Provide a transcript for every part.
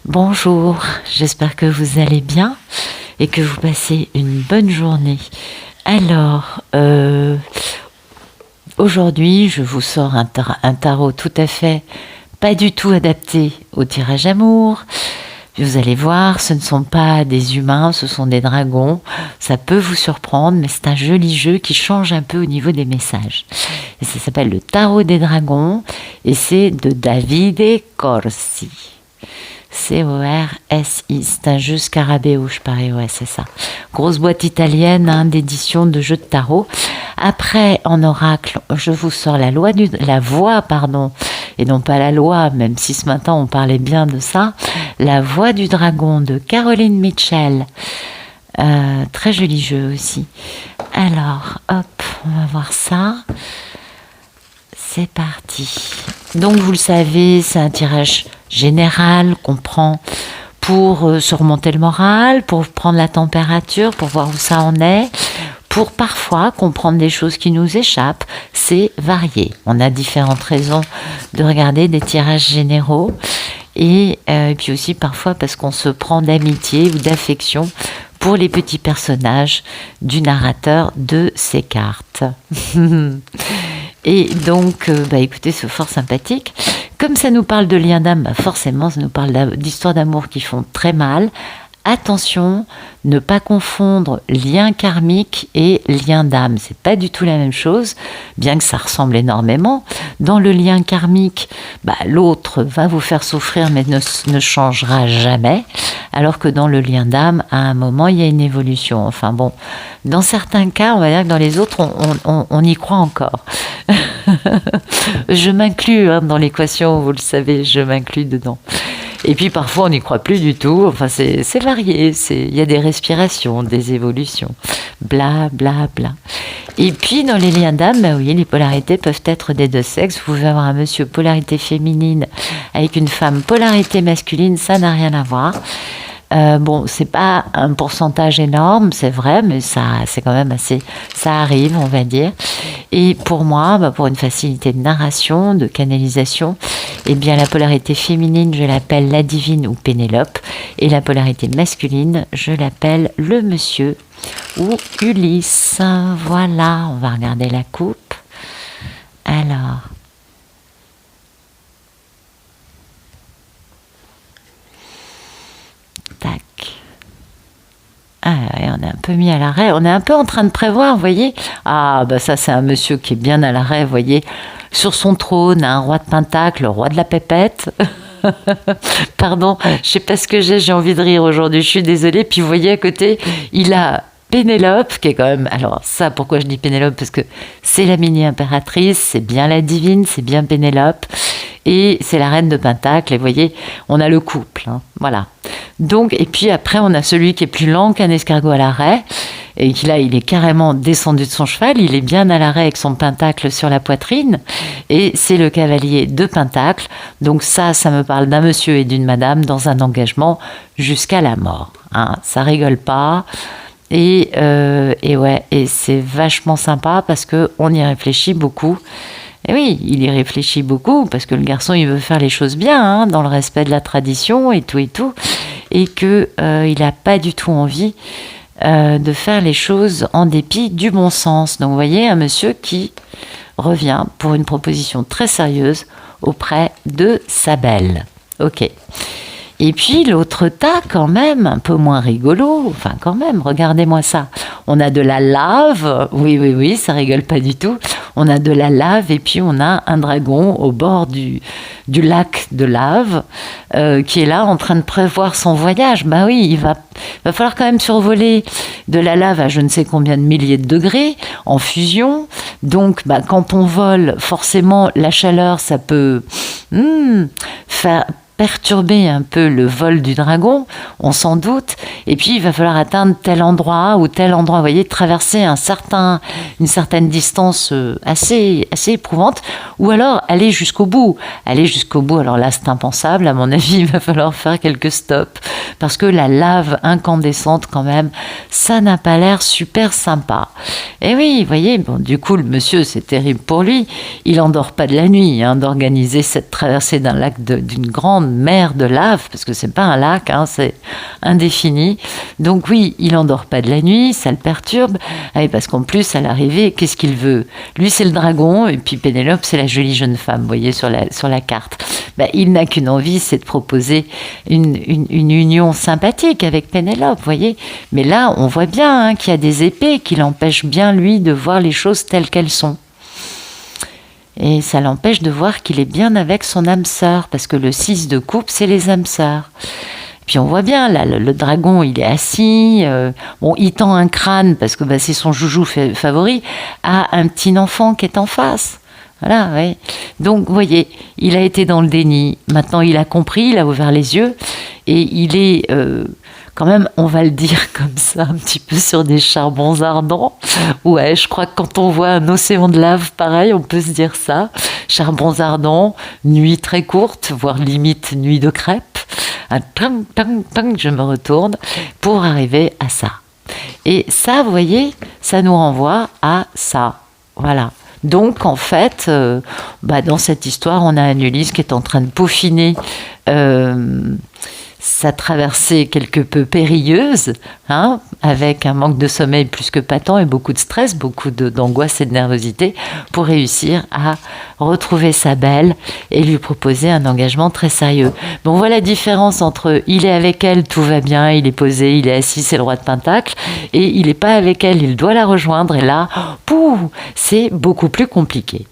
Bonjour, j'espère que vous allez bien et que vous passez une bonne journée. Alors, aujourd'hui, je vous sors un tarot tout à fait pas du tout adapté au tirage amour. Vous allez voir, ce ne sont pas des humains, ce sont des dragons. Ça peut vous surprendre, mais c'est un joli jeu qui change un peu au niveau des messages. Et ça s'appelle le tarot des dragons et c'est de Davide Corsi. C-O-R-S-I, c'est un jeu Scarabeo, je parie, ouais, c'est ça. Grosse boîte italienne d'édition de jeux de tarot. Après, en oracle, je vous sors la voix, et non pas la loi, même si ce matin on parlait bien de ça. La voix du dragon de Caroline Mitchell. Très joli jeu aussi. Alors, hop, on va voir ça. C'est parti. Donc vous le savez, c'est un tirage général qu'on prend pour surmonter le moral, pour prendre la température, pour voir où ça en est, pour parfois comprendre des choses qui nous échappent. C'est varié. On a différentes raisons de regarder des tirages généraux et puis aussi parfois parce qu'on se prend d'amitié ou d'affection pour les petits personnages du narrateur de ces cartes. Et donc, écoutez, c'est fort sympathique. Comme ça nous parle de liens d'âme, forcément, ça nous parle d'histoires d'amour qui font très mal. Attention, ne pas confondre lien karmique et lien d'âme. C'est pas du tout la même chose, bien que ça ressemble énormément. Dans le lien karmique, l'autre va vous faire souffrir, mais ne changera jamais. Alors que dans le lien d'âme, à un moment, il y a une évolution. Enfin bon, dans certains cas, on va dire que dans les autres, on y croit encore. Je m'inclus dans l'équation, vous le savez, je m'inclus dedans. Et puis parfois on n'y croit plus du tout, enfin c'est varié, il y a des respirations, des évolutions, bla bla bla. Et puis dans les liens d'âme, oui, les polarités peuvent être des deux sexes. Vous pouvez avoir un monsieur polarité féminine avec une femme polarité masculine, ça n'a rien à voir. C'est pas un pourcentage énorme, c'est vrai, mais c'est quand même assez, ça arrive, on va dire. Et pour moi, pour une facilité de narration, de canalisation, eh bien la polarité féminine, je l'appelle la divine ou Pénélope, et la polarité masculine, je l'appelle le monsieur ou Ulysse. Voilà, on va regarder la coupe. Alors. Tac. Ah, ouais, on est un peu mis à l'arrêt. On est un peu en train de prévoir, vous voyez. Ah, ça, c'est un monsieur qui est bien à l'arrêt, vous voyez. Sur son trône, un roi de pentacle, le roi de la pépette. Pardon, je sais pas ce que j'ai envie de rire aujourd'hui, je suis désolée. Puis vous voyez à côté, il a Pénélope, qui est quand même... Alors ça, pourquoi je dis Pénélope? Parce que c'est la mini-impératrice, c'est bien la divine, c'est bien Pénélope. Et c'est la reine de Pentacle, et vous voyez, on a le couple, voilà. Donc, et puis après, on a celui qui est plus lent qu'un escargot à l'arrêt, et qui là, il est carrément descendu de son cheval, il est bien à l'arrêt avec son pentacle sur la poitrine, et c'est le cavalier de Pentacle. Donc ça me parle d'un monsieur et d'une madame dans un engagement jusqu'à la mort. Ça rigole pas. Et c'est vachement sympa parce qu'on y réfléchit beaucoup. Et oui, il y réfléchit beaucoup parce que le garçon, il veut faire les choses bien, dans le respect de la tradition et tout, et que il n'a pas du tout envie de faire les choses en dépit du bon sens. Donc, vous voyez, un monsieur qui revient pour une proposition très sérieuse auprès de sa belle. Ok. Et puis l'autre tas, quand même, un peu moins rigolo, enfin quand même, regardez-moi ça. On a de la lave, oui, ça rigole pas du tout. On a de la lave et puis on a un dragon au bord du lac de lave qui est là en train de prévoir son voyage. Oui, il va falloir quand même survoler de la lave à je ne sais combien de milliers de degrés en fusion. Donc quand on vole, forcément la chaleur, ça peut faire perturber un peu le vol du dragon, on s'en doute, et puis il va falloir atteindre tel endroit ou tel endroit, vous voyez, traverser une certaine distance assez éprouvante, ou alors aller jusqu'au bout. Alors là, c'est impensable, à mon avis, il va falloir faire quelques stops parce que la lave incandescente quand même, ça n'a pas l'air super sympa. Et oui, vous voyez, bon, du coup, le monsieur, c'est terrible pour lui. Il n'endort pas de la nuit d'organiser cette traversée d'un lac, d'une grande mer de lave, parce que c'est pas un lac, c'est indéfini. Donc oui, il n'endort pas de la nuit, ça le perturbe. Et parce qu'en plus, à l'arrivée, qu'est-ce qu'il veut? Lui, c'est le dragon, et puis Pénélope, c'est la jolie jeune femme, vous voyez, sur la carte. Il n'a qu'une envie, c'est de proposer une union sympathique avec Pénélope, vous voyez. Mais là, on voit bien qu'il y a des épées qui l'empêchent bien, lui, de voir les choses telles qu'elles sont. Et ça l'empêche de voir qu'il est bien avec son âme sœur, parce que le 6 de coupe, c'est les âmes sœurs. Puis on voit bien, là, le dragon, il est assis, il tend un crâne, parce que c'est son joujou favori, à un petit enfant qui est en face. Voilà, oui. Donc, vous voyez, il a été dans le déni. Maintenant, il a compris, il a ouvert les yeux, et il est quand même, on va le dire comme ça, un petit peu sur des charbons ardents. Ouais, je crois que quand on voit un océan de lave pareil, on peut se dire ça. Charbons ardents, nuit très courte, voire limite nuit de crêpe. Un tang, tang, tang, je me retourne pour arriver à ça. Et ça, vous voyez, ça nous renvoie à ça. Voilà. Donc, en fait, dans cette histoire, on a un Ulysse qui est en train de peaufiner sa traversée quelque peu périlleuse, avec un manque de sommeil plus que patent et beaucoup de stress, beaucoup d'angoisse et de nervosité, pour réussir à retrouver sa belle et lui proposer un engagement très sérieux. Bon, on voit la différence entre il est avec elle, tout va bien, il est posé, il est assis, c'est le roi de Pentacle, et il n'est pas avec elle, il doit la rejoindre, et là, c'est beaucoup plus compliqué.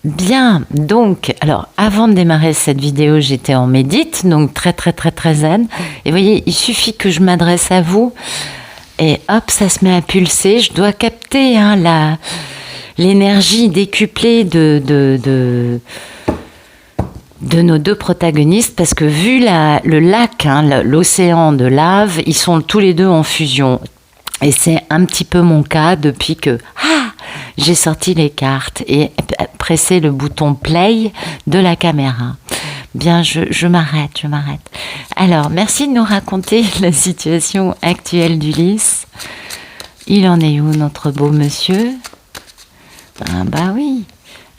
Bien, donc, alors, avant de démarrer cette vidéo, j'étais en médite, donc très, très, très, très zen. Et vous voyez, il suffit que je m'adresse à vous, et hop, ça se met à pulser. Je dois capter l'énergie décuplée de nos deux protagonistes, parce que vu le lac, l'océan de lave, ils sont tous les deux en fusion. Et c'est un petit peu mon cas depuis que j'ai sorti les cartes et pressé le bouton play de la caméra. Bien, je m'arrête. Alors, merci de nous raconter la situation actuelle d'Ulysse. Il en est où, notre beau monsieur? Oui.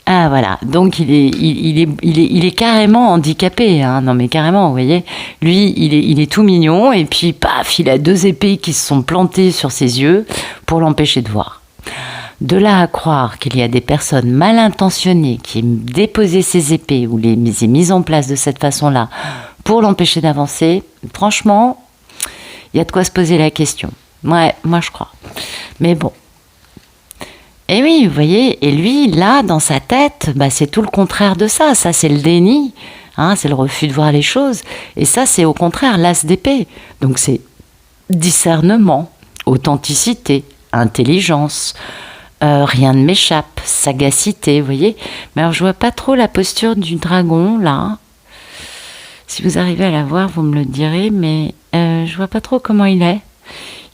Ah voilà, donc il est carrément handicapé, non mais carrément, vous voyez, lui il est tout mignon et puis paf, il a 2 épées qui se sont plantées sur ses yeux pour l'empêcher de voir. De là à croire qu'il y a des personnes mal intentionnées qui aiment déposer ces épées ou les mises en place de cette façon-là pour l'empêcher d'avancer, franchement, il y a de quoi se poser la question. Ouais, moi je crois. Mais bon. Et oui, vous voyez, et lui, là, dans sa tête, c'est tout le contraire de ça. Ça, c'est le déni, c'est le refus de voir les choses. Et ça, c'est au contraire l'as d'épée. Donc, c'est discernement, authenticité, intelligence, rien ne m'échappe, sagacité, vous voyez. Mais alors, je vois pas trop la posture du dragon, là. Si vous arrivez à la voir, vous me le direz, mais je vois pas trop comment il est.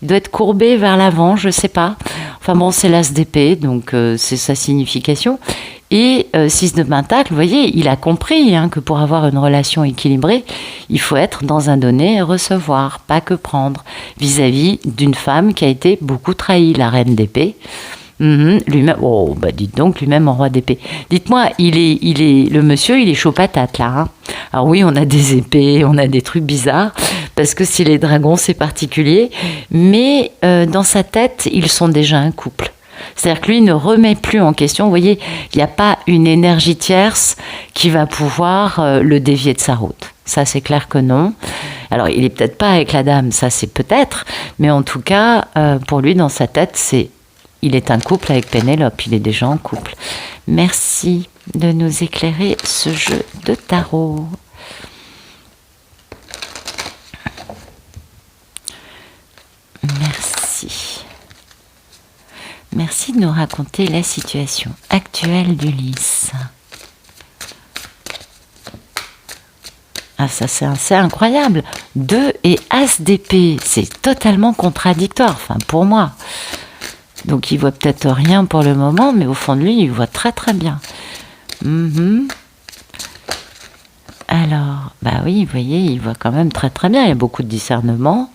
Il doit être courbé vers l'avant, je sais pas. Enfin bon, c'est l'as d'épée, donc c'est sa signification. Et 6 de Pentacle, vous voyez, il a compris que pour avoir une relation équilibrée, il faut être dans un donner et recevoir, pas que prendre, vis-à-vis d'une femme qui a été beaucoup trahie, la reine d'épée. Lui-même, dites donc, lui-même en roi d'épée. Dites-moi, le monsieur, il est chaud patate là. Alors oui, on a des épées, on a des trucs bizarres, parce que si les dragons, c'est particulier, mais dans sa tête, ils sont déjà un couple. C'est-à-dire que lui ne remet plus en question, vous voyez, il n'y a pas une énergie tierce qui va pouvoir le dévier de sa route. Ça, c'est clair que non. Alors, il n'est peut-être pas avec la dame, ça c'est peut-être, mais en tout cas, pour lui, dans sa tête, il est un couple avec Pénélope, il est déjà en couple. Merci de nous éclairer ce jeu de tarot. Merci. Merci de nous raconter la situation actuelle d'Ulysse. Ah, ça c'est incroyable. 2 et As d'épée, c'est totalement contradictoire, enfin pour moi. Donc il voit peut-être rien pour le moment, mais au fond de lui, il voit très très bien. Alors, Alors, bah oui, vous voyez, il voit quand même très très bien, il y a beaucoup de discernement.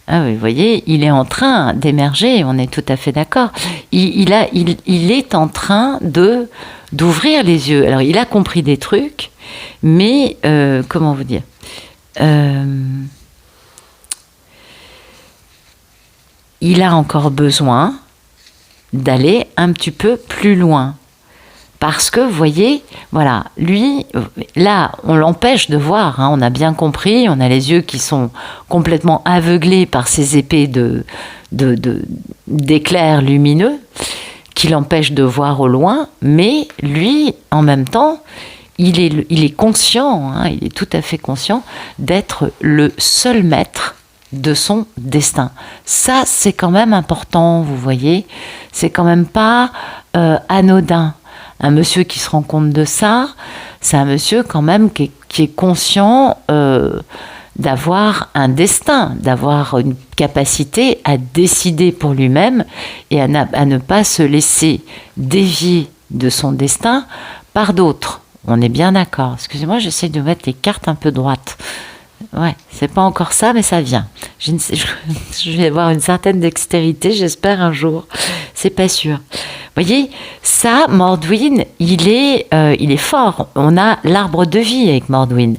Ah oui, vous voyez, il est en train d'émerger, on est tout à fait d'accord. Il est en train d'ouvrir les yeux. Alors, il a compris des trucs, mais comment vous dire, il a encore besoin d'aller un petit peu plus loin. Parce que, vous voyez, voilà, lui, là, on l'empêche de voir, hein, on a bien compris, on a les yeux qui sont complètement aveuglés par ces épées d'éclairs lumineux qui l'empêchent de voir au loin, mais lui, en même temps, il est conscient, hein, il est tout à fait conscient d'être le seul maître de son destin. Ça, c'est quand même important, vous voyez, c'est quand même pas anodin. Un monsieur qui se rend compte de ça, c'est un monsieur quand même qui est conscient d'avoir un destin, d'avoir une capacité à décider pour lui-même et à ne pas se laisser dévier de son destin par d'autres. On est bien d'accord. Excusez-moi, j'essaie de mettre les cartes un peu droites. Ouais, c'est pas encore ça, mais ça vient. Je vais avoir une certaine dextérité, j'espère un jour. C'est pas sûr. Vous voyez, ça, Mordwin, il est fort. On a l'arbre de vie avec Mordwin.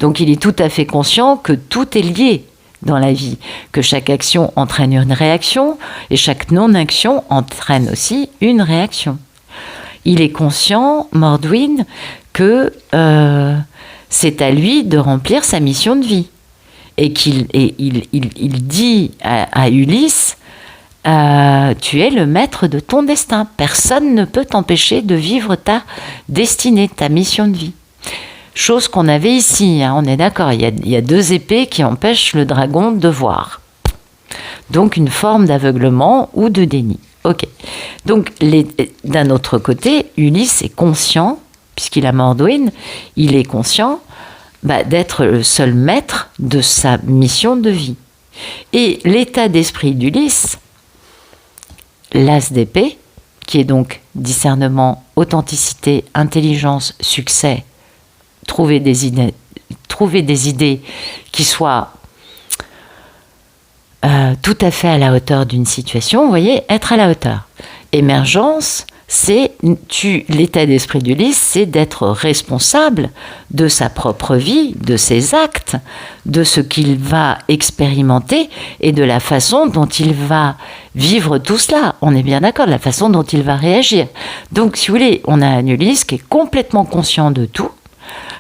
Donc il est tout à fait conscient que tout est lié dans la vie, que chaque action entraîne une réaction et chaque non-action entraîne aussi une réaction. Il est conscient, Mordwin, que c'est à lui de remplir sa mission de vie. Et il dit à Ulysse, tu es le maître de ton destin. Personne ne peut t'empêcher de vivre ta destinée, ta mission de vie. Chose qu'on avait ici, hein, on est d'accord, il y a deux épées qui empêchent le dragon de voir. Donc une forme d'aveuglement ou de déni. Ok. Donc d'un autre côté, Ulysse est conscient, puisqu'il a Mordwin, il est conscient d'être le seul maître de sa mission de vie. Et l'état d'esprit d'Ulysse, l'as d'épée, qui est donc discernement, authenticité, intelligence, succès, trouver des idées qui soient tout à fait à la hauteur d'une situation, vous voyez, être à la hauteur. Émergence, l'état d'esprit d'Ulysse, c'est d'être responsable de sa propre vie, de ses actes, de ce qu'il va expérimenter et de la façon dont il va vivre tout cela. On est bien d'accord, de la façon dont il va réagir. Donc, si vous voulez, on a un Ulysse qui est complètement conscient de tout,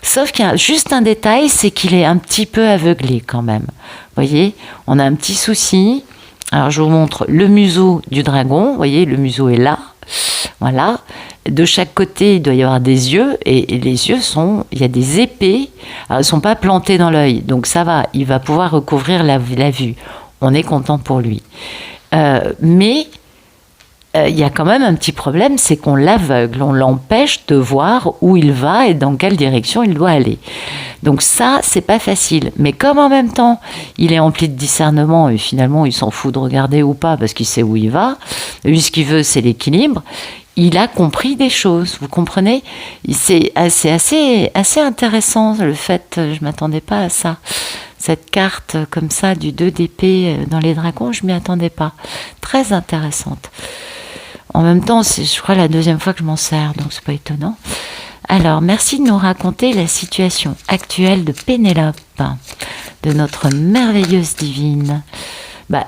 sauf qu'il y a juste un détail, c'est qu'il est un petit peu aveuglé quand même. Vous voyez, on a un petit souci. Alors, je vous montre le museau du dragon. Vous voyez, le museau est là. Voilà. De chaque côté, il doit y avoir des yeux. Et les yeux il y a des épées. Alors, elles ne sont pas plantées dans l'œil. Donc, ça va. Il va pouvoir recouvrir la vue. On est content pour lui. Mais il y a quand même un petit problème, c'est qu'on l'aveugle, on l'empêche de voir où il va et dans quelle direction il doit aller. Donc ça, c'est pas facile. Mais comme en même temps, il est empli de discernement et finalement, il s'en fout de regarder ou pas parce qu'il sait où il va. Lui, ce qu'il veut, c'est l'équilibre. Il a compris des choses, vous comprenez ? C'est assez intéressant le fait, je m'attendais pas à ça. Cette carte comme ça du 2 d'épée dans les dragons, je m'y attendais pas. Très intéressante. En même temps, c'est, je crois, la deuxième fois que je m'en sers, donc c'est pas étonnant. Alors, merci de nous raconter la situation actuelle de Pénélope, de notre merveilleuse divine.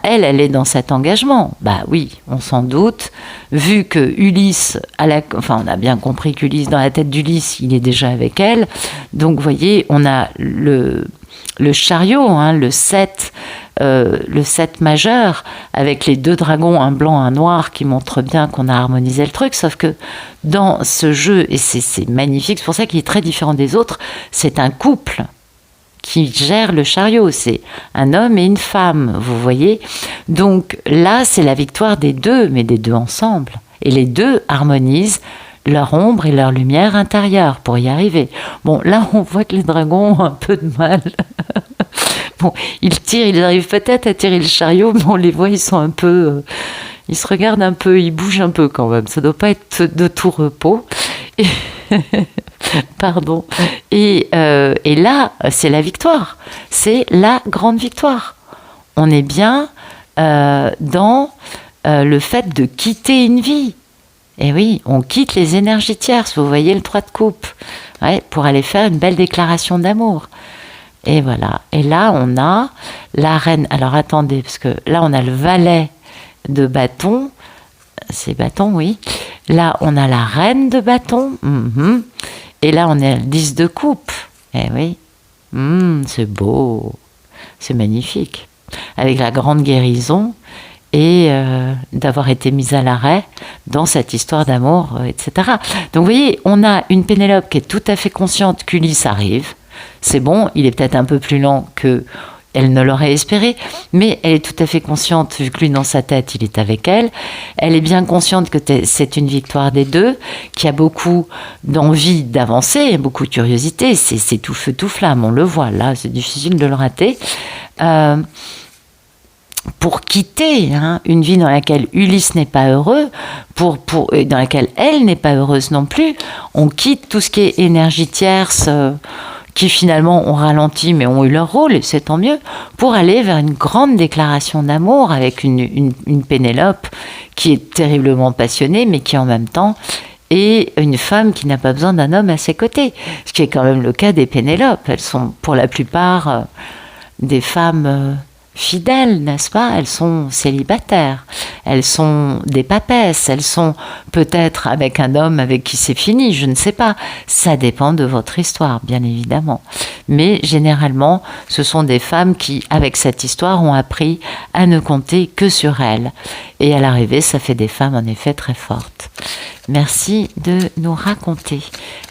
Elle est dans cet engagement. Oui, on s'en doute. Vu que Ulysse, on a bien compris qu'Ulysse, dans la tête d'Ulysse, il est déjà avec elle. Donc, vous voyez, on a le chariot, le 7 majeur, avec les deux dragons, un blanc, un noir, qui montre bien qu'on a harmonisé le truc, sauf que dans ce jeu, et c'est magnifique, c'est pour ça qu'il est très différent des autres, c'est un couple qui gère le chariot, c'est un homme et une femme, vous voyez. Donc là, c'est la victoire des deux, mais des deux ensemble. Et les deux harmonisent leur ombre et leur lumière intérieure pour y arriver. Bon, là, on voit que les dragons ont un peu de mal. Bon, ils arrivent peut-être à tirer le chariot, mais on les voit, ils sont un peu... ils se regardent un peu, ils bougent un peu quand même. Ça ne doit pas être de tout repos. Pardon. Et là, c'est la victoire. C'est la grande victoire. On est bien dans le fait de quitter une vie. Et oui, on quitte les énergies tierces. Vous voyez le 3 de coupe. Ouais, pour aller faire une belle déclaration d'amour. Et voilà. Et là, on a la reine. Alors attendez, parce que là, on a le valet de bâton. C'est bâton, oui. Là, on a la reine de bâton. Et là, on est le 10 de coupe. Eh oui. C'est beau. C'est magnifique. Avec la grande guérison et d'avoir été mise à l'arrêt dans cette histoire d'amour, etc. Donc, vous voyez, on a une Pénélope qui est tout à fait consciente qu'Ulysse arrive. C'est bon, il est peut-être un peu plus lent qu'elle ne l'aurait espéré, mais elle est tout à fait consciente, vu que lui, dans sa tête, il est avec elle. Elle est bien consciente que c'est une victoire des deux, qu'il y a beaucoup d'envie d'avancer, beaucoup de curiosité. C'est tout feu, tout flamme, on le voit. Là, c'est difficile de le rater. Pour quitter une vie dans laquelle Ulysse n'est pas heureux, dans laquelle elle n'est pas heureuse non plus, on quitte tout ce qui est énergie tierce, qui finalement ont ralenti mais ont eu leur rôle, et c'est tant mieux, pour aller vers une grande déclaration d'amour avec une Pénélope qui est terriblement passionnée, mais qui en même temps est une femme qui n'a pas besoin d'un homme à ses côtés. Ce qui est quand même le cas des Pénélopes. Elles sont pour la plupart des femmes fidèles, n'est-ce pas? Elles sont célibataires, elles sont des papesses, elles sont peut-être avec un homme avec qui c'est fini, je ne sais pas. Ça dépend de votre histoire, bien évidemment. Mais généralement, ce sont des femmes qui, avec cette histoire, ont appris à ne compter que sur elles. Et à l'arrivée, ça fait des femmes en effet très fortes. Merci de nous raconter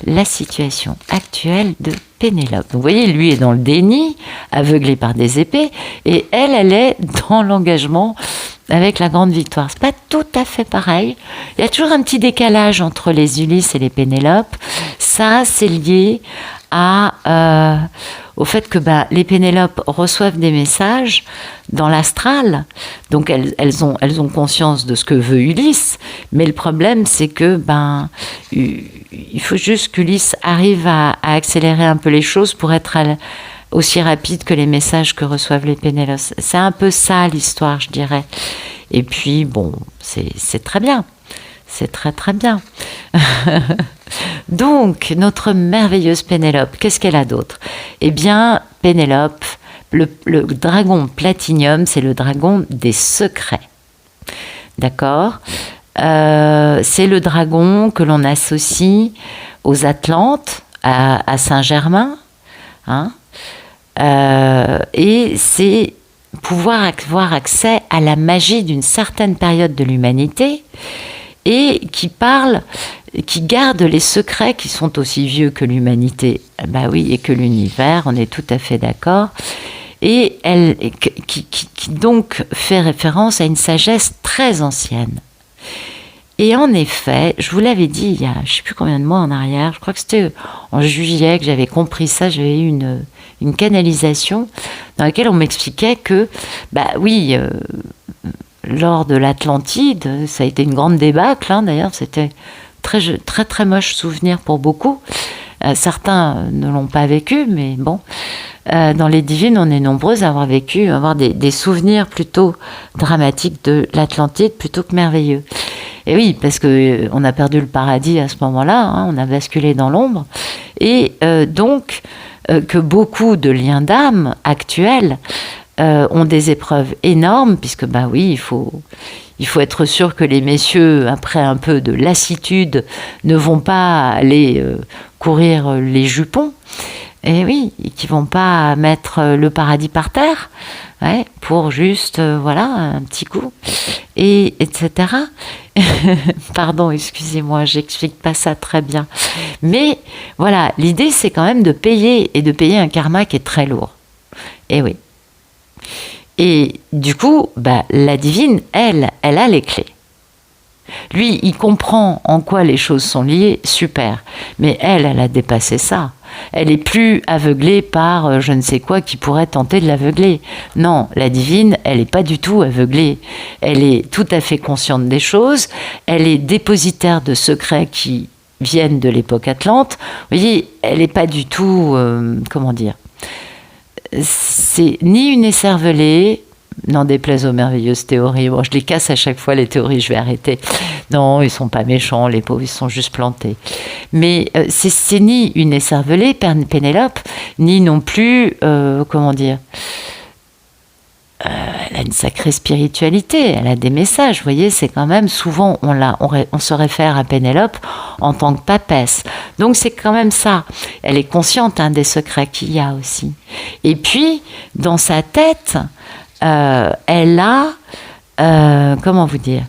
la situation actuelle de Pénélope. Vous voyez, lui est dans le déni, aveuglé par des épées, et elle est dans l'engagement avec la grande victoire. C'est pas tout à fait pareil. Il y a toujours un petit décalage entre les Ulysses et les Pénélopes. Ça, c'est lié au fait que les Pénélopes reçoivent des messages dans l'astral, donc elles ont conscience de ce que veut Ulysse, mais le problème c'est que il faut juste qu'Ulysse arrive à accélérer un peu les choses pour être aussi rapide que les messages que reçoivent les Pénélopes. C'est un peu ça l'histoire, je dirais. Et puis bon, c'est très bien. C'est très très bien. Donc, notre merveilleuse Pénélope, qu'est-ce qu'elle a d'autre? Eh bien, Pénélope, le dragon Platinium, c'est le dragon des secrets. D'accord? C'est le dragon que l'on associe aux Atlantes, à Saint-Germain. Et c'est pouvoir avoir accès à la magie d'une certaine période de l'humanité, et qui garde les secrets qui sont aussi vieux que l'humanité, oui, et que l'univers, on est tout à fait d'accord, et qui donc fait référence à une sagesse très ancienne. Et en effet, je vous l'avais dit il y a je ne sais plus combien de mois en arrière, je crois que c'était en juillet que j'avais compris ça, j'avais eu une canalisation dans laquelle on m'expliquait que, lors de l'Atlantide, ça a été une grande débâcle, d'ailleurs, c'était très, très, très moche souvenir pour beaucoup. Certains ne l'ont pas vécu, mais bon, dans les divines, on est nombreux à avoir des souvenirs plutôt dramatiques de l'Atlantide plutôt que merveilleux. Et oui, parce qu'on a perdu le paradis à ce moment-là, on a basculé dans l'ombre, et donc que beaucoup de liens d'âme actuels ont des épreuves énormes, puisque il faut être sûr que les messieurs, après un peu de lassitude, ne vont pas aller courir les jupons, et oui, qui vont pas mettre le paradis par terre, pour juste, un petit coup, et etc. Pardon, excusez-moi, j'explique pas ça très bien. Mais voilà, l'idée c'est quand même de payer un karma qui est très lourd. Et oui. Et du coup, la divine, elle a les clés. Lui, il comprend en quoi les choses sont liées, super. Mais elle a dépassé ça. Elle est plus aveuglée par je ne sais quoi qui pourrait tenter de l'aveugler. Non, la divine, elle n'est pas du tout aveuglée. Elle est tout à fait consciente des choses. Elle est dépositaire de secrets qui viennent de l'époque Atlante. Vous voyez, elle n'est pas du tout, comment dire, c'est ni une écervelée, n'en déplaise aux merveilleuses théories. Bon, je les casse à chaque fois, les théories, je vais arrêter. Non, ils sont pas méchants, les pauvres, ils sont juste plantés. Mais c'est ni une écervelée, Pénélope, ni non plus, comment dire, elle a une sacrée spiritualité, elle a des messages, vous voyez, c'est quand même souvent, on se réfère à Pénélope en tant que papesse. Donc c'est quand même ça. Elle est consciente des secrets qu'il y a aussi. Et puis, dans sa tête, elle a, comment vous dire,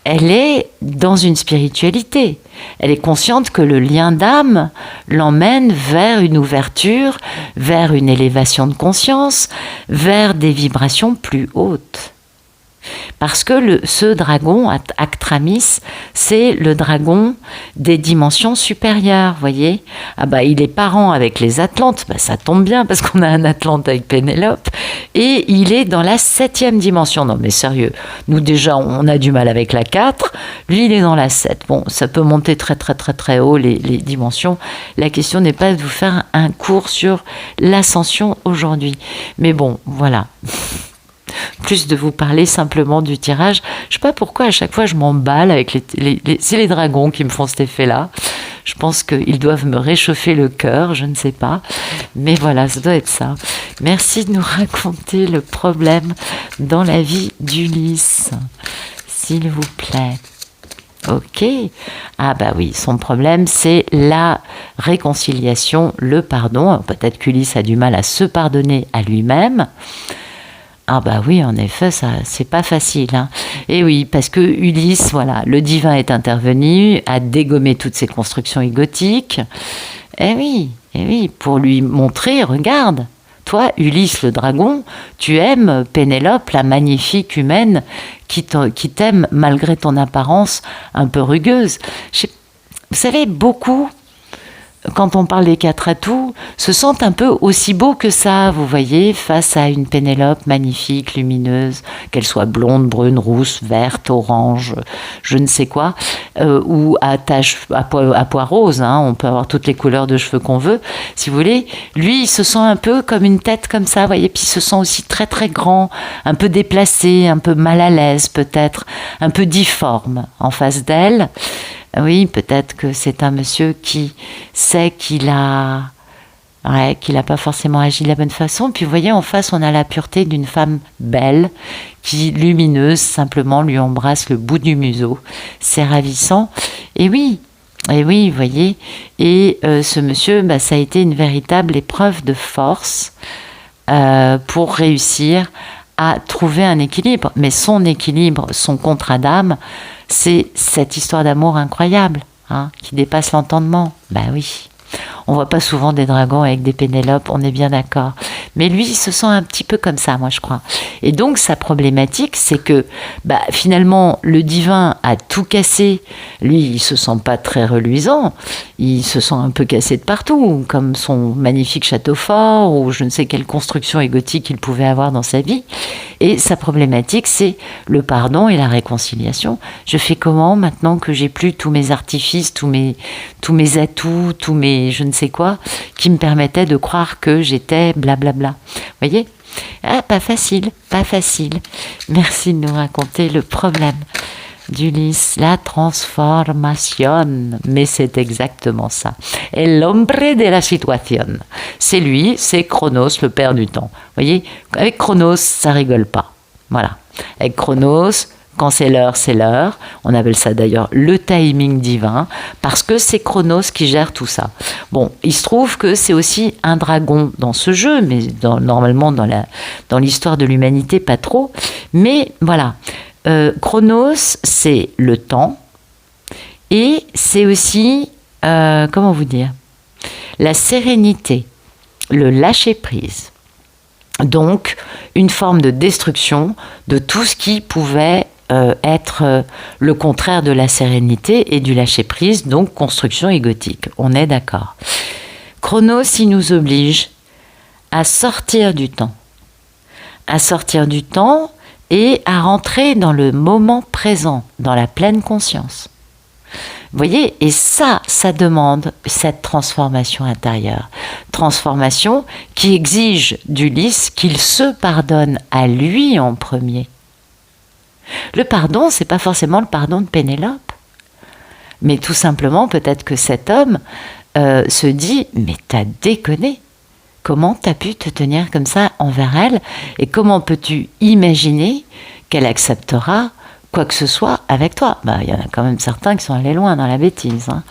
elle est dans une spiritualité. Elle est consciente que le lien d'âme l'emmène vers une ouverture, vers une élévation de conscience, vers des vibrations plus hautes. Parce que ce dragon, Actramis, c'est le dragon des dimensions supérieures, vous voyez. Ah bah, il est parent avec les Atlantes, bah, ça tombe bien parce qu'on a un Atlante avec Pénélope, et il est dans la 7e dimension. Non mais sérieux, nous déjà on a du mal avec la 4, lui il est dans la 7. Bon, ça peut monter très très très très haut les dimensions. La question n'est pas de vous faire un cours sur l'ascension aujourd'hui. Mais bon, voilà. Plus de vous parler simplement du tirage. Je sais pas pourquoi à chaque fois je m'emballe avec c'est les dragons qui me font cet effet-là. Je pense qu'ils doivent me réchauffer le cœur, je ne sais pas. Mais voilà, ça doit être ça. Merci de nous raconter le problème dans la vie d'Ulysse, s'il vous plaît. Ok. Ah bah oui, son problème c'est la réconciliation, le pardon. Peut-être qu'Ulysse a du mal à se pardonner à lui-même. Ah bah oui, en effet, ça, c'est pas facile. Hein. Et oui, parce que Ulysse, voilà, le divin est intervenu, a dégommé toutes ses constructions égotiques. Eh oui, pour lui montrer, regarde, toi, Ulysse le dragon, tu aimes Pénélope, la magnifique humaine, qui t'aime malgré ton apparence un peu rugueuse. Vous savez, beaucoup... Quand on parle des 4 atouts, se sentent un peu aussi beaux que ça, vous voyez, face à une Pénélope magnifique, lumineuse, qu'elle soit blonde, brune, rousse, verte, orange, je ne sais quoi, ou à pois rose, hein, on peut avoir toutes les couleurs de cheveux qu'on veut, si vous voulez. Lui, il se sent un peu comme une tête comme ça, vous voyez, puis il se sent aussi très très grand, un peu déplacé, un peu mal à l'aise peut-être, un peu difforme en face d'elle. Oui, peut-être que c'est un monsieur qui sait qu'il n'a pas forcément agi de la bonne façon. Puis vous voyez, en face, on a la pureté d'une femme belle, qui, lumineuse, simplement lui embrasse le bout du museau. C'est ravissant. Et oui, vous voyez. Et ce monsieur, bah, ça a été une véritable épreuve de force pour réussir à trouver un équilibre. Mais son équilibre, son contrat d'âme, c'est cette histoire d'amour incroyable, hein, qui dépasse l'entendement. Ben oui. On voit pas souvent des dragons avec des Pénélopes, on est bien d'accord. Mais lui, il se sent un petit peu comme ça, moi, je crois. Et donc, sa problématique, c'est que, bah, finalement, le divin a tout cassé. Lui, il se sent pas très reluisant. Il se sent un peu cassé de partout, comme son magnifique château fort, ou je ne sais quelle construction égotique qu'il pouvait avoir dans sa vie. Et sa problématique, c'est le pardon et la réconciliation. Je fais comment, maintenant que j'ai plus tous mes artifices, tous mes atouts, tous mes je ne sais quoi, qui me permettaient de croire que j'étais blablabla. Vous voyez ? Ah, pas facile, pas facile. Merci de nous raconter le problème d'Ulysse, la transformation. Mais c'est exactement ça. Et l'hombre de la situation. C'est lui, c'est Chronos, le père du temps. Vous voyez ? Avec Chronos, ça rigole pas. Voilà. Avec Chronos... Quand c'est l'heure, c'est l'heure. On appelle ça d'ailleurs le timing divin, parce que c'est Chronos qui gère tout ça. Bon, il se trouve que c'est aussi un dragon dans ce jeu, mais normalement dans l'histoire de l'humanité, pas trop. Mais voilà, Chronos, c'est le temps, et c'est aussi, comment vous dire, la sérénité, le lâcher-prise. Donc, une forme de destruction de tout ce qui pouvait être le contraire de la sérénité et du lâcher-prise, donc construction égotique. On est d'accord. Chronos, il nous oblige à sortir du temps. À sortir du temps et à rentrer dans le moment présent, dans la pleine conscience. Vous voyez, et ça demande cette transformation intérieure. Transformation qui exige d'Ulysse qu'il se pardonne à lui en premier. Le pardon, c'est pas forcément le pardon de Pénélope. Mais tout simplement, peut-être que cet homme se dit « Mais t'as déconné ! Comment t'as pu te tenir comme ça envers elle ? Et comment peux-tu imaginer qu'elle acceptera quoi que ce soit avec toi ?» Il y en a quand même certains qui sont allés loin dans la bêtise. Hein.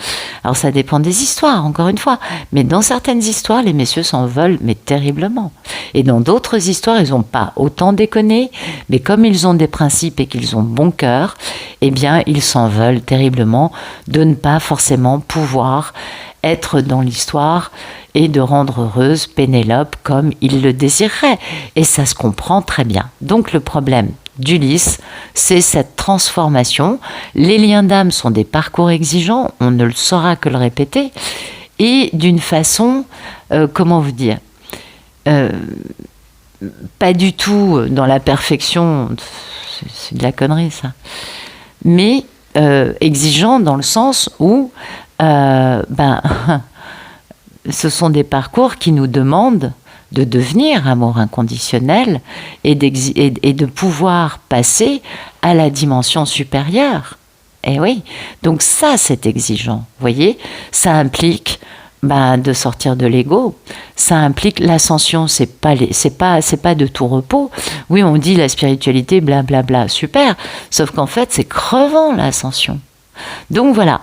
Alors ça dépend des histoires, encore une fois. Mais dans certaines histoires, les messieurs s'en veulent, mais terriblement. Et dans d'autres histoires, ils n'ont pas autant déconné, mais comme ils ont des principes et qu'ils ont bon cœur, eh bien, ils s'en veulent terriblement de ne pas forcément pouvoir être dans l'histoire et de rendre heureuse Pénélope comme il le désirerait. Et ça se comprend très bien. Donc le problème d'Ulysse, c'est cette transformation. Les liens d'âme sont des parcours exigeants, on ne le saura que le répéter, et d'une façon, comment vous dire, pas du tout dans la perfection, c'est de la connerie ça, mais exigeant dans le sens où ce sont des parcours qui nous demandent de devenir amour inconditionnel et de pouvoir passer à la dimension supérieure. Et oui, donc ça c'est exigeant, vous voyez, ça implique de sortir de l'ego, ça implique l'ascension, c'est pas de tout repos. Oui, on dit la spiritualité, blablabla, super, sauf qu'en fait c'est crevant l'ascension. Donc voilà,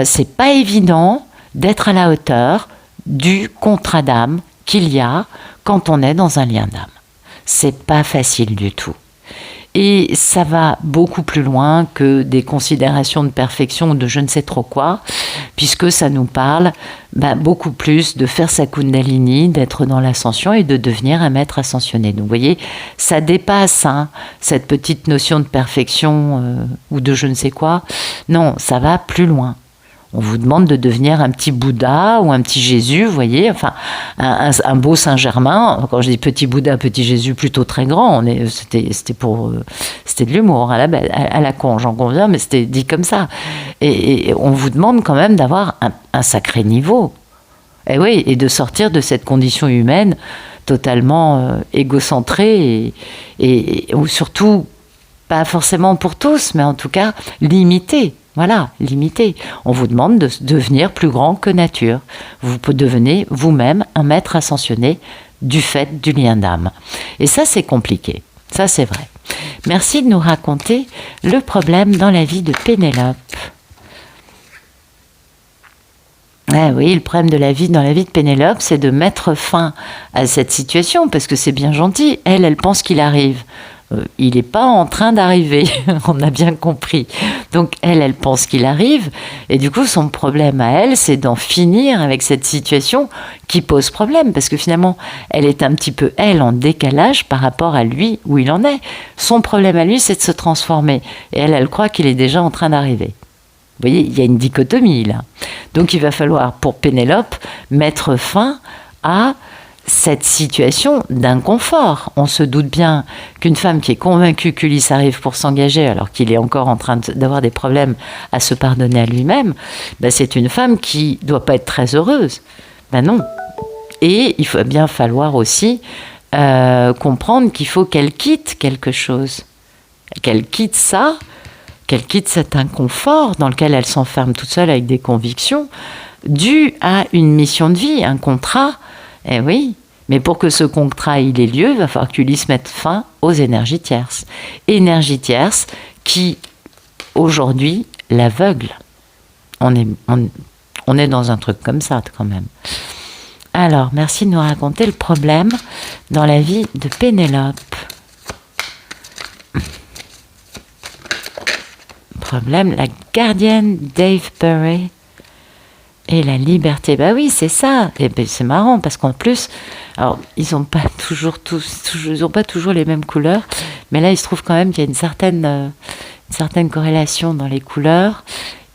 c'est pas évident d'être à la hauteur du contrat d'âme qu'il y a quand on est dans un lien d'âme. C'est pas facile du tout. Et ça va beaucoup plus loin que des considérations de perfection ou de je ne sais trop quoi, puisque ça nous parle beaucoup plus de faire sa Kundalini, d'être dans l'ascension et de devenir un maître ascensionné. Donc vous voyez, ça dépasse cette petite notion de perfection ou de je ne sais quoi. Non, ça va plus loin. On vous demande de devenir un petit Bouddha ou un petit Jésus, vous voyez, enfin un beau Saint-Germain. Quand je dis petit Bouddha, petit Jésus, plutôt très grand. C'était de l'humour à la con, j'en conviens, mais c'était dit comme ça. Et on vous demande quand même d'avoir un sacré niveau. Et oui, et de sortir de cette condition humaine totalement égocentrée ou surtout pas forcément pour tous, mais en tout cas limitée. Voilà, limité. On vous demande de devenir plus grand que nature. Vous devenez vous-même un maître ascensionné du fait du lien d'âme. Et ça, c'est compliqué. Ça, c'est vrai. Merci de nous raconter le problème dans la vie de Pénélope. Oui, le problème de la vie dans la vie de Pénélope, c'est de mettre fin à cette situation, parce que c'est bien gentil. Elle pense qu'il arrive. Il n'est pas en train d'arriver, on a bien compris. Donc elle pense qu'il arrive, et du coup son problème à elle, c'est d'en finir avec cette situation qui pose problème, parce que finalement, elle est un petit peu, en décalage par rapport à lui, où il en est. Son problème à lui, c'est de se transformer, et elle croit qu'il est déjà en train d'arriver. Vous voyez, il y a une dichotomie là. Donc il va falloir, pour Pénélope, mettre fin à cette situation d'inconfort. On se doute bien qu'une femme qui est convaincue qu'Ulysse arrive pour s'engager alors qu'il est encore en train d'avoir des problèmes à se pardonner à lui-même, c'est une femme qui ne doit pas être très heureuse. Non. Et il faut bien falloir aussi comprendre qu'il faut qu'elle quitte quelque chose. Qu'elle quitte ça, qu'elle quitte cet inconfort dans lequel elle s'enferme toute seule avec des convictions dues à une mission de vie, un contrat. Eh oui, mais pour que ce contrat ait lieu, il va falloir qu'Ulysse mette fin aux énergies tierces. Énergies tierces qui, aujourd'hui, l'aveuglent. On est dans un truc comme ça, quand même. Alors, merci de nous raconter le problème dans la vie de Pénélope. Problème, la gardienne d'Avebury et la liberté. Oui, c'est ça. Et c'est marrant parce qu'en plus, alors ils n'ont pas toujours les mêmes couleurs, mais là il se trouve quand même qu'il y a une certaine corrélation dans les couleurs.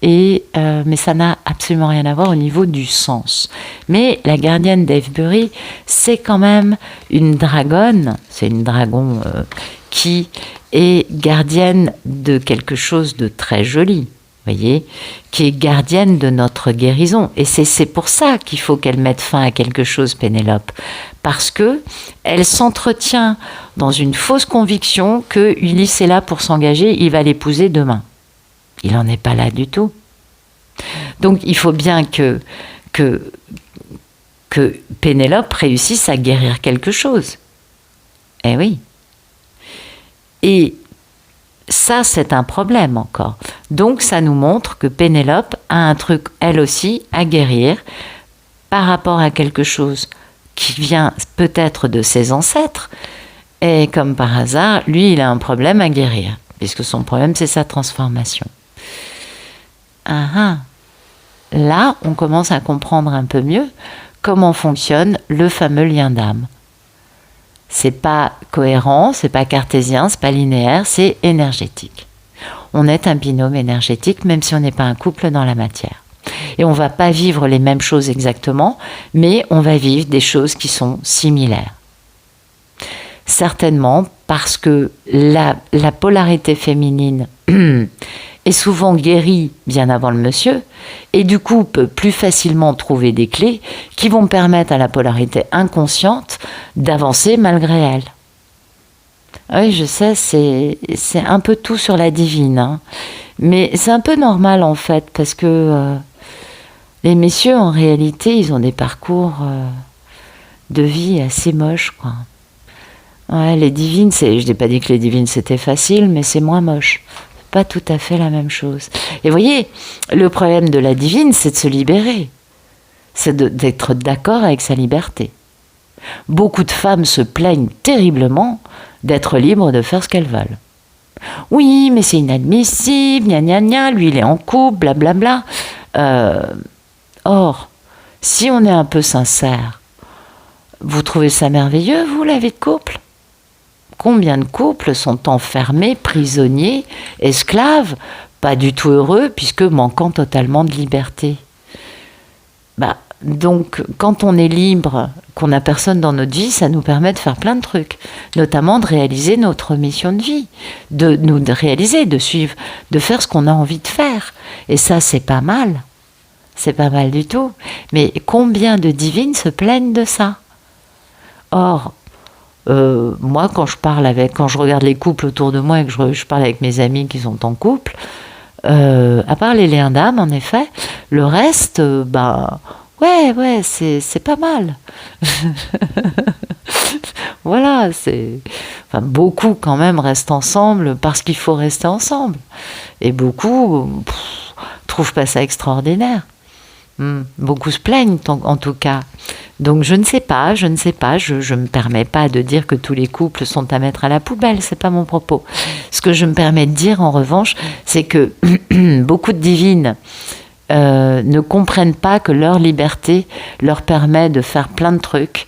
Mais ça n'a absolument rien à voir au niveau du sens. Mais la gardienne d'Avebury, c'est quand même une dragonne. C'est une dragon qui est gardienne de quelque chose de très joli. voyez, qui est gardienne de notre guérison. Et c'est pour ça qu'il faut qu'elle mette fin à quelque chose, Pénélope. Parce que elle s'entretient dans une fausse conviction que Ulysse est là pour s'engager, il va l'épouser demain. Il n'en est pas là du tout. Donc il faut bien que Pénélope réussisse à guérir quelque chose. Eh oui. Et ça, c'est un problème encore. Donc, ça nous montre que Pénélope a un truc, elle aussi, à guérir par rapport à quelque chose qui vient peut-être de ses ancêtres. Et comme par hasard, lui, il a un problème à guérir, puisque son problème, c'est sa transformation. Là, on commence à comprendre un peu mieux comment fonctionne le fameux lien d'âme. C'est pas cohérent, c'est pas cartésien, c'est pas linéaire, c'est énergétique. On est un binôme énergétique, même si on n'est pas un couple dans la matière. Et on va pas vivre les mêmes choses exactement, mais on va vivre des choses qui sont similaires. Certainement parce que la polarité féminine est souvent guérie bien avant le monsieur, et du coup peut plus facilement trouver des clés qui vont permettre à la polarité inconsciente d'avancer malgré elle. Oui, je sais, c'est un peu tout sur la divine, hein. Mais c'est un peu normal en fait, parce que les messieurs en réalité, ils ont des parcours de vie assez moches, quoi. Ouais, les divines, je n'ai pas dit que les divines c'était facile, mais c'est moins moche. Pas tout à fait la même chose. Et vous voyez, le problème de la divine, c'est de se libérer. C'est d'être d'accord avec sa liberté. Beaucoup de femmes se plaignent terriblement d'être libres de faire ce qu'elles veulent. Oui, mais c'est inadmissible, gna gna gna, lui il est en couple, blablabla. Or, si on est un peu sincère, vous trouvez ça merveilleux, vous, la vie de couple ? Combien de couples sont enfermés, prisonniers, esclaves, pas du tout heureux, puisque manquant totalement de liberté. Donc, quand on est libre, qu'on n'a personne dans notre vie, ça nous permet de faire plein de trucs, notamment de réaliser notre mission de vie, de réaliser, de suivre, de faire ce qu'on a envie de faire. Et ça, c'est pas mal. C'est pas mal du tout. Mais combien de divines se plaignent de ça ? Or, moi, quand je regarde les couples autour de moi et que je parle avec mes amis qui sont en couple, à part les liens d'âme, en effet, le reste, ouais, c'est pas mal. Voilà, beaucoup quand même restent ensemble parce qu'il faut rester ensemble. Et beaucoup trouvent pas ça extraordinaire. Beaucoup se plaignent en tout cas. Donc je ne sais pas, je me permets pas de dire que tous les couples sont à mettre à la poubelle, c'est pas mon propos. Ce que je me permets de dire en revanche, c'est que beaucoup de divines ne comprennent pas que leur liberté leur permet de faire plein de trucs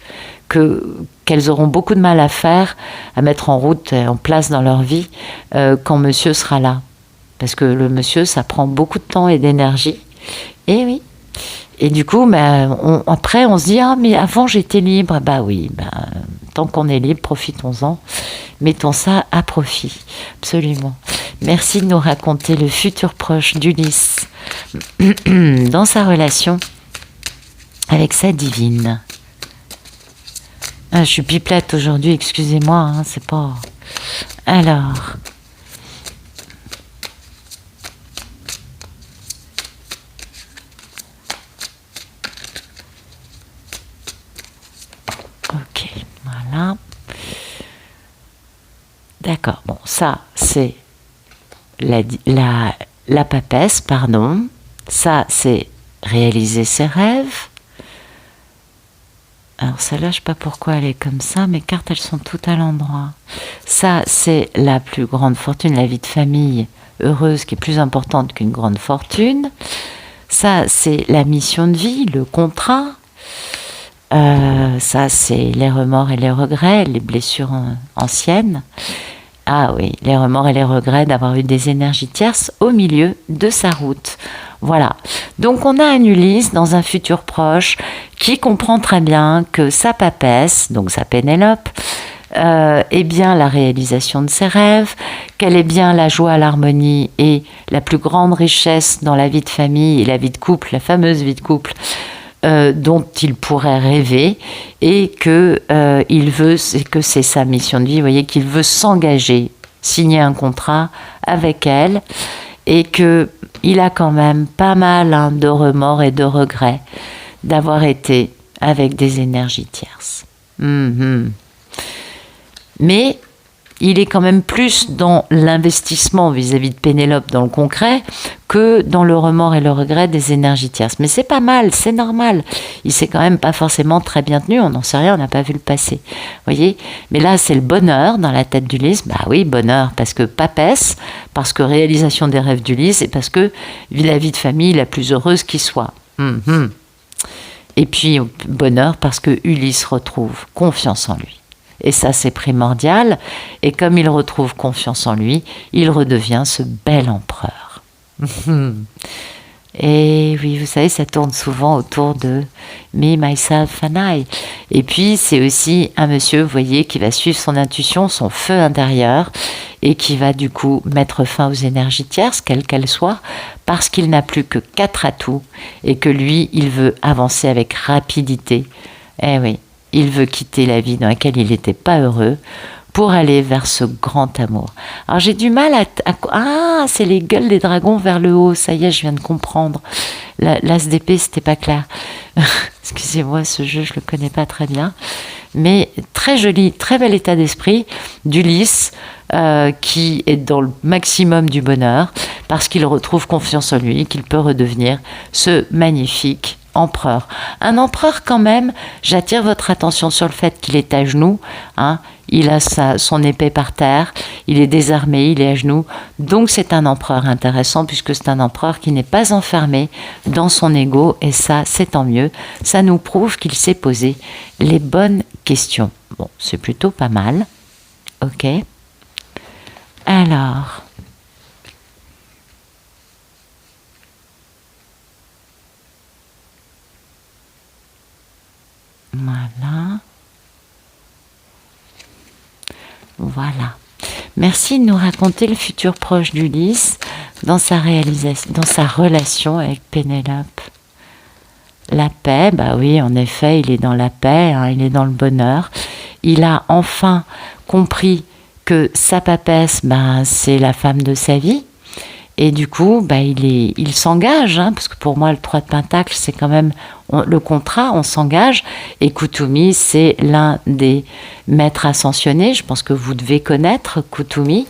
qu'elles auront beaucoup de mal à faire, à mettre en route et en place dans leur vie quand monsieur sera là. Parce que le monsieur, ça prend beaucoup de temps et d'énergie. Et oui. Et du coup, après, on se dit « Ah, mais avant, j'étais libre. » Oui, tant qu'on est libre, profitons-en. Mettons ça à profit. Absolument. Merci de nous raconter le futur proche d'Ulysse dans sa relation avec sa divine. Je suis pipelette aujourd'hui, excusez-moi, hein, c'est pas... Alors... Ok, voilà. D'accord, bon, ça, c'est la papesse, pardon. Ça, c'est réaliser ses rêves. Alors, celle-là, je ne sais pas pourquoi elle est comme ça. Mes cartes, elles sont toutes à l'endroit. Ça, c'est la plus grande fortune, la vie de famille heureuse, qui est plus importante qu'une grande fortune. Ça, c'est la mission de vie, le contrat. Ça, c'est les remords et les regrets, les blessures anciennes. Ah oui, les remords et les regrets d'avoir eu des énergies tierces au milieu de sa route. Voilà. Donc, on a un Ulysse dans un futur proche qui comprend très bien que sa papesse, donc sa Pénélope, est bien la réalisation de ses rêves, quelle est bien la joie, l'harmonie et la plus grande richesse dans la vie de famille et la vie de couple, la fameuse vie de couple, dont il pourrait rêver, et que il veut, que c'est sa mission de vie, vous voyez, qu'il veut s'engager, signer un contrat avec elle, et que il a quand même pas mal de remords et de regrets d'avoir été avec des énergies tierces. Mais il est quand même plus dans l'investissement vis-à-vis de Pénélope, dans le concret, que dans le remords et le regret des énergies tierces. Mais c'est pas mal, c'est normal. Il s'est quand même pas forcément très bien tenu, on n'en sait rien, on n'a pas vu le passé. Voyez. Mais là, c'est le bonheur dans la tête d'Ulysse. Bah oui, bonheur, parce que papesse, parce que réalisation des rêves d'Ulysse, et parce que la vie de famille la plus heureuse qui soit. Et puis, bonheur, parce que Ulysse retrouve confiance en lui. Et ça, c'est primordial. Et comme il retrouve confiance en lui, il redevient ce bel empereur. Et oui, vous savez, ça tourne souvent autour de me, myself and I. Et puis, c'est aussi un monsieur, vous voyez, qui va suivre son intuition, son feu intérieur, et qui va du coup mettre fin aux énergies tierces, quelles qu'elles soient, parce qu'il n'a plus que 4 atouts, et que lui, il veut avancer avec rapidité. Eh oui. Il veut quitter la vie dans laquelle il n'était pas heureux pour aller vers ce grand amour. Alors j'ai du mal Ah, c'est les gueules des dragons vers le haut. Ça y est, je viens de comprendre. L'as d'épée, c'était pas clair. Excusez-moi, ce jeu, je le connais pas très bien. Mais très joli, très bel état d'esprit d'Ulysse qui est dans le maximum du bonheur parce qu'il retrouve confiance en lui, qu'il peut redevenir ce magnifique empereur. Un empereur quand même, j'attire votre attention sur le fait qu'il est à genoux, il a son épée par terre, il est désarmé, il est à genoux, donc c'est un empereur intéressant puisque c'est un empereur qui n'est pas enfermé dans son ego, et ça c'est tant mieux, ça nous prouve qu'il s'est posé les bonnes questions. Bon, c'est plutôt pas mal, ok. Alors... Voilà. Merci de nous raconter le futur proche d'Ulysse dans sa réalisation, dans sa relation avec Pénélope. La paix, bah oui, en effet, il est dans la paix, il est dans le bonheur. Il a enfin compris que sa papesse, c'est la femme de sa vie. Et du coup, il s'engage, parce que pour moi, le 3 de Pentacle, c'est quand même le contrat, on s'engage. Et Kuthumi, c'est l'un des maîtres ascensionnés. Je pense que vous devez connaître Kuthumi.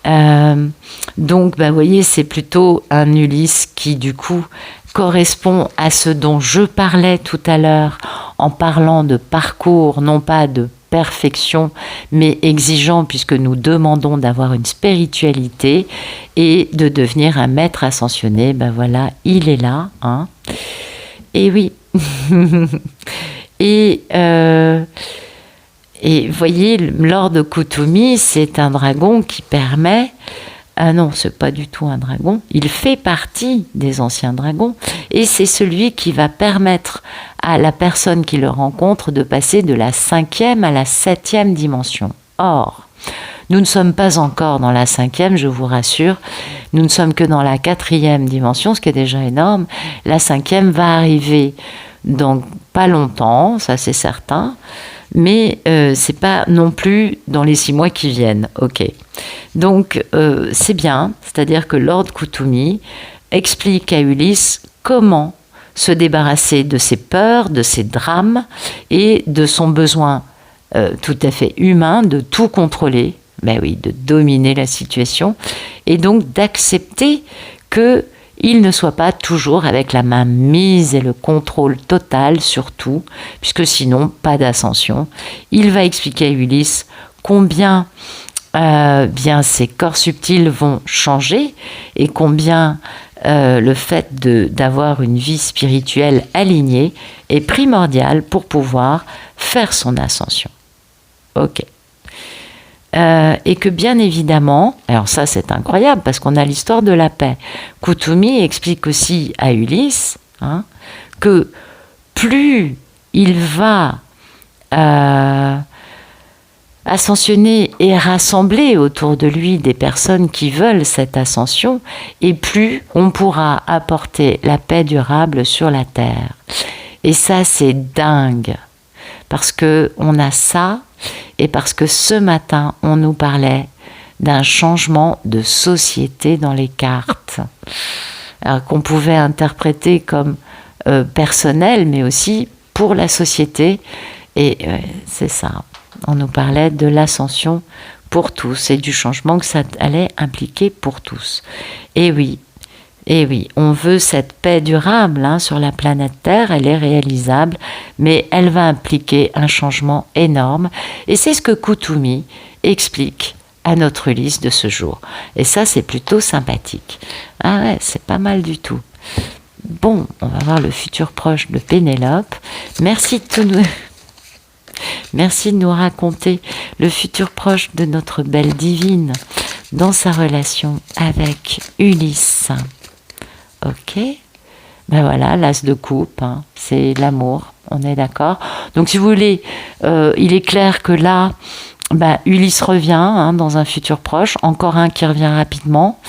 Donc, vous voyez, c'est plutôt un Ulysse qui, du coup, correspond à ce dont je parlais tout à l'heure en parlant de parcours, non pas de perfection, mais exigeant, puisque nous demandons d'avoir une spiritualité et de devenir un maître ascensionné. Voilà, il est là. Et oui. Et voyez, Lord Kuthumi, c'est un dragon qui permet... Ah non, c'est pas du tout un dragon. Il fait partie des anciens dragons et c'est celui qui va permettre à la personne qui le rencontre de passer de la 5e à la 7e dimension. Or, nous ne sommes pas encore dans la 5e, je vous rassure. Nous ne sommes que dans la 4e dimension, ce qui est déjà énorme. La 5e va arriver dans pas longtemps, ça c'est certain. Mais c'est pas non plus dans les 6 mois qui viennent. Ok. Donc c'est bien, c'est-à-dire que Lord Kuthumi explique à Ulysse comment se débarrasser de ses peurs, de ses drames et de son besoin tout à fait humain de tout contrôler, oui, de dominer la situation et donc d'accepter que il ne soit pas toujours avec la main mise et le contrôle total sur tout, puisque sinon, pas d'ascension. Il va expliquer à Ulysse combien bien ces corps subtils vont changer et combien le fait d'avoir une vie spirituelle alignée est primordial pour pouvoir faire son ascension. Ok. Et que bien évidemment, alors ça c'est incroyable parce qu'on a l'histoire de la paix. Kuthumi explique aussi à Ulysse que plus il va... ascensionner et rassembler autour de lui des personnes qui veulent cette ascension, et plus on pourra apporter la paix durable sur la Terre. Et ça, c'est dingue, parce qu'on a ça, et parce que ce matin, on nous parlait d'un changement de société dans les cartes, alors qu'on pouvait interpréter comme personnel, mais aussi pour la société. Et c'est ça, on nous parlait de l'ascension pour tous et du changement que ça allait impliquer pour tous. Et oui, on veut cette paix durable sur la planète Terre, elle est réalisable, mais elle va impliquer un changement énorme. Et c'est ce que Kuthumi explique à notre Ulysse de ce jour. Et ça, c'est plutôt sympathique. Ah ouais, c'est pas mal du tout. Bon, on va voir le futur proche de Pénélope. Merci de nous raconter le futur proche de notre belle divine dans sa relation avec Ulysse. Ok, ben voilà, l'as de coupe, c'est l'amour, on est d'accord. Donc si vous voulez, il est clair que là, Ulysse revient dans un futur proche, encore un qui revient rapidement.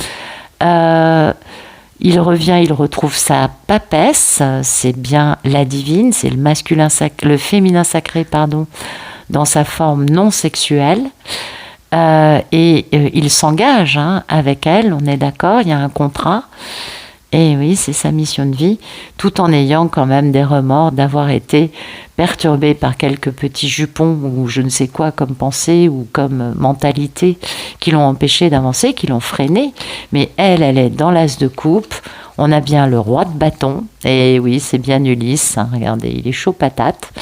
Il revient, il retrouve sa papesse, c'est bien la divine, c'est le féminin sacré, dans sa forme non sexuelle. Et il s'engage avec elle, on est d'accord, il y a un contrat. Et oui, c'est sa mission de vie, tout en ayant quand même des remords d'avoir été perturbé par quelques petits jupons ou je ne sais quoi comme pensée ou comme mentalité qui l'ont empêché d'avancer, qui l'ont freiné. Mais elle est dans l'as de coupe. On a bien le roi de bâton. Et oui, c'est bien Ulysse. Regardez, il est chaud patate.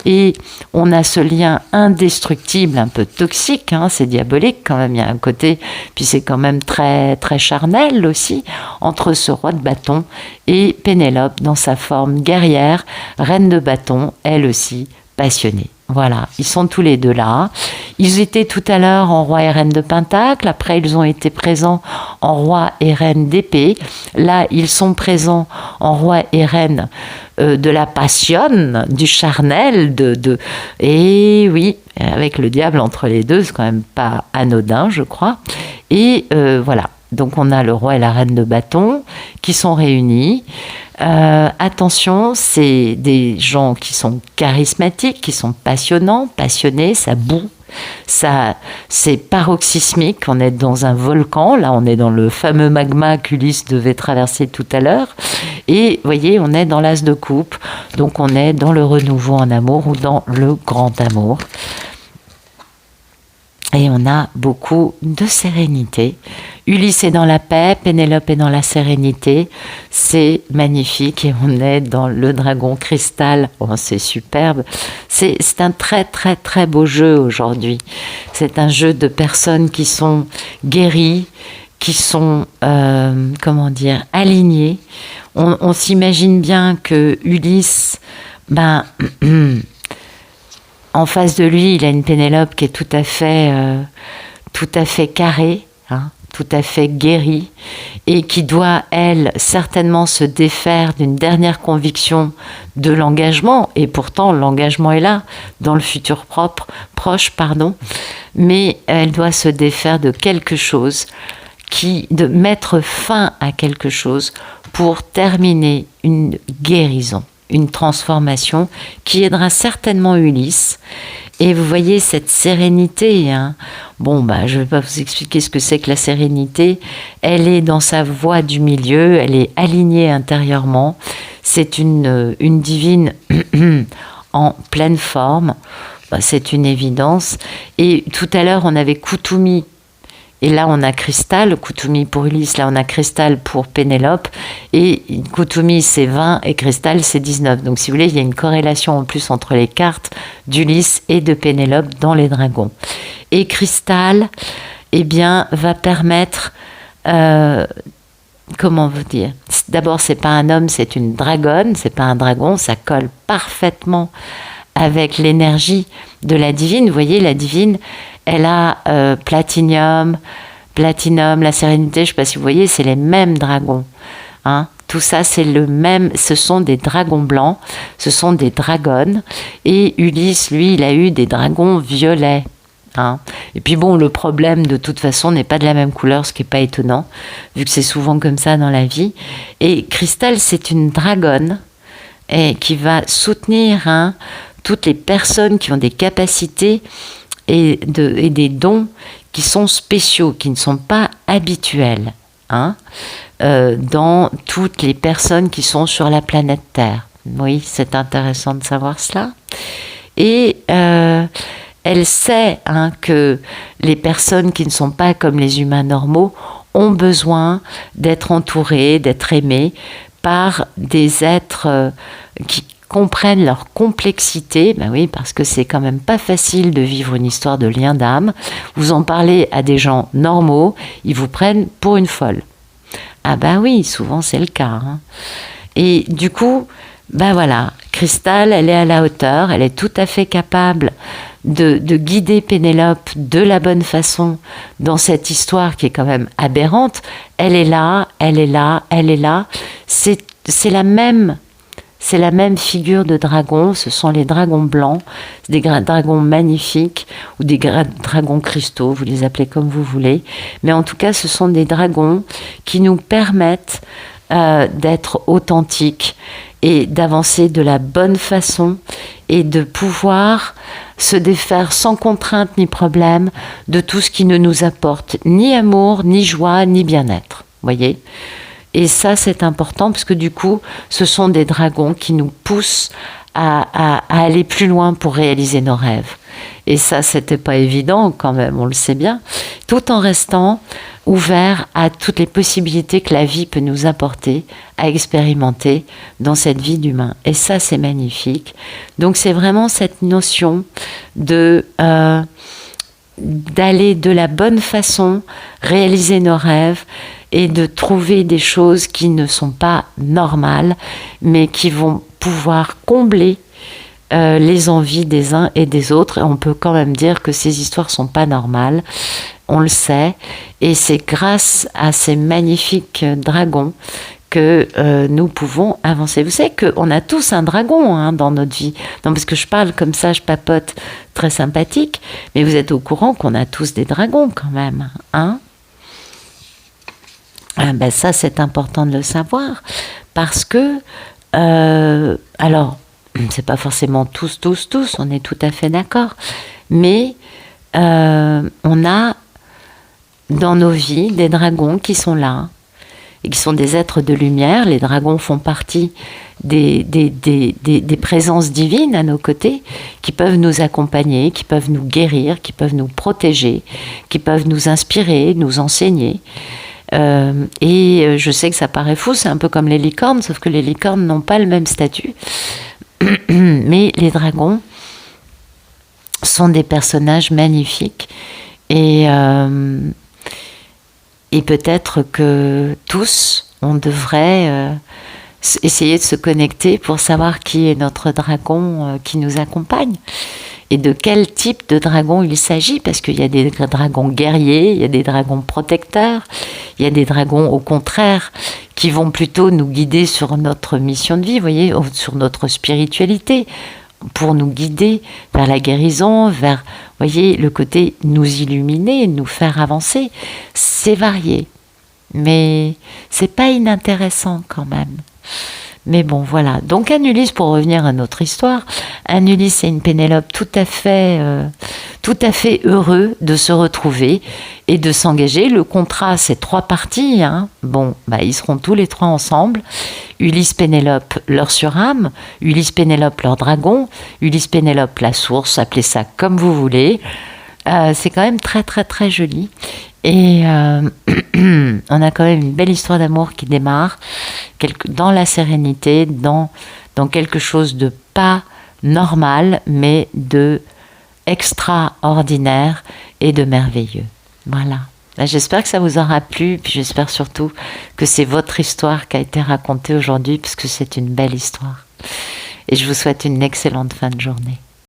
Et on a ce lien indestructible, un peu toxique, c'est diabolique quand même, il y a un côté, puis c'est quand même très, très charnel aussi, entre ce roi de bâton et Pénélope dans sa forme guerrière, reine de bâton, elle aussi passionnée. Voilà, ils sont tous les deux là. Ils étaient tout à l'heure en roi et reine de pentacle, après ils ont été présents en roi et reine d'épée. Là, ils sont présents en roi et reine de la passion, du charnel, et oui, avec le diable entre les deux, c'est quand même pas anodin, je crois. Et voilà, donc on a le roi et la reine de bâton qui sont réunis. Attention, c'est des gens qui sont charismatiques, qui sont passionnants, passionnés, ça boue. Ça, c'est paroxysmique, on est dans un volcan, là on est dans le fameux magma qu'Ulysse devait traverser tout à l'heure, et vous voyez, on est dans l'as de coupe, donc on est dans le renouveau en amour ou dans le grand amour. Et on a beaucoup de sérénité. Ulysse est dans la paix, Pénélope est dans la sérénité. C'est magnifique et on est dans le dragon cristal. Oh, c'est superbe. C'est un très très très beau jeu aujourd'hui. C'est un jeu de personnes qui sont guéries, qui sont, alignées. On s'imagine bien que Ulysse, en face de lui, il a une Pénélope qui est tout à fait carrée, tout à fait guérie, et qui doit, elle, certainement se défaire d'une dernière conviction de l'engagement, et pourtant l'engagement est là, dans le futur proche, mais elle doit se défaire de quelque chose, de mettre fin à quelque chose pour terminer une guérison, une transformation qui aidera certainement Ulysse. Et vous voyez cette sérénité. Je ne vais pas vous expliquer ce que c'est que la sérénité. Elle est dans sa voie du milieu, elle est alignée intérieurement. C'est une divine en pleine forme. C'est une évidence. Et tout à l'heure, on avait Kuthumi. Et là, on a Cristal, Kuthumi pour Ulysse, là, on a Cristal pour Pénélope. Et Kuthumi, c'est 20 et Cristal, c'est 19. Donc, si vous voulez, il y a une corrélation en plus entre les cartes d'Ulysse et de Pénélope dans les dragons. Et Cristal, va permettre... comment vous dire ? D'abord, c'est pas un homme, c'est une dragonne, c'est pas un dragon, ça colle parfaitement avec l'énergie de la divine. Vous voyez, la divine... Elle a Platinum, la sérénité, je ne sais pas si vous voyez, c'est les mêmes dragons. Tout ça, c'est le même, ce sont des dragons blancs, ce sont des dragones. Et Ulysse, lui, il a eu des dragons violets. Hein. Et puis bon, le problème de toute façon n'est pas de la même couleur, ce qui n'est pas étonnant, vu que c'est souvent comme ça dans la vie. Et Cristal, c'est une dragonne et qui va soutenir toutes les personnes qui ont des capacités et des dons qui sont spéciaux, qui ne sont pas habituels, dans toutes les personnes qui sont sur la planète Terre. Oui, c'est intéressant de savoir cela. Et elle sait que les personnes qui ne sont pas comme les humains normaux ont besoin d'être entourées, d'être aimées par des êtres qui comprennent leur complexité. Ben oui, parce que c'est quand même pas facile de vivre une histoire de lien d'âme. Vous en parlez à des gens normaux, ils vous prennent pour une folle. Ah ben oui, souvent c'est le cas. Et du coup, ben voilà, Cristal, elle est à la hauteur, elle est tout à fait capable de guider Pénélope de la bonne façon dans cette histoire qui est quand même aberrante. Elle est là, elle est là, elle est là. C'est la même figure de dragon. Ce sont les dragons blancs, des dragons magnifiques ou des dragons cristaux, vous les appelez comme vous voulez. Mais en tout cas, ce sont des dragons qui nous permettent d'être authentiques et d'avancer de la bonne façon et de pouvoir se défaire sans contrainte ni problème de tout ce qui ne nous apporte ni amour, ni joie, ni bien-être. Voyez ? Et ça, c'est important parce que du coup, ce sont des dragons qui nous poussent à aller plus loin pour réaliser nos rêves. Et ça, c'était pas évident quand même, on le sait bien, tout en restant ouvert à toutes les possibilités que la vie peut nous apporter, à expérimenter dans cette vie d'humain. Et ça, c'est magnifique. Donc, c'est vraiment cette notion d'aller de la bonne façon, réaliser nos rêves et de trouver des choses qui ne sont pas normales, mais qui vont pouvoir combler les envies des uns et des autres. Et on peut quand même dire que ces histoires sont pas normales, on le sait, et c'est grâce à ces magnifiques dragons que nous pouvons avancer. Vous savez qu'on a tous un dragon dans notre vie. Non, parce que je parle comme ça, je papote, très sympathique, mais vous êtes au courant qu'on a tous des dragons quand même, ben ça, c'est important de le savoir, parce que alors, c'est pas forcément tous, on est tout à fait d'accord, mais on a dans nos vies des dragons qui sont là et qui sont des êtres de lumière. Les dragons font partie des présences divines à nos côtés, qui peuvent nous accompagner, qui peuvent nous guérir, qui peuvent nous protéger, qui peuvent nous inspirer, nous enseigner. Et je sais que ça paraît fou, c'est un peu comme les licornes, sauf que les licornes n'ont pas le même statut. Mais les dragons sont des personnages magnifiques et peut-être que tous, on devrait essayer de se connecter pour savoir qui est notre dragon qui nous accompagne et de quel type de dragon il s'agit, parce qu'il y a des dragons guerriers, il y a des dragons protecteurs, il y a des dragons au contraire qui vont plutôt nous guider sur notre mission de vie, vous voyez, sur notre spiritualité, pour nous guider vers la guérison, vers, voyez, le côté nous illuminer, nous faire avancer. C'est varié, mais c'est pas inintéressant quand même. Mais bon, voilà. Donc un Ulysse, pour revenir à notre histoire, un Ulysse et une Pénélope tout à fait heureux de se retrouver et de s'engager. Le contrat, c'est 3 parties. Bon, ils seront tous les 3 ensemble. Ulysse, Pénélope, leur surâme. Ulysse, Pénélope, leur dragon. Ulysse, Pénélope, la source. Appelez ça comme vous voulez. C'est quand même très, très, très joli. Et on a quand même une belle histoire d'amour qui démarre dans la sérénité, dans quelque chose de pas normal, mais de extraordinaire et de merveilleux. Voilà. J'espère que ça vous aura plu, puis j'espère surtout que c'est votre histoire qui a été racontée aujourd'hui, parce que c'est une belle histoire. Et je vous souhaite une excellente fin de journée.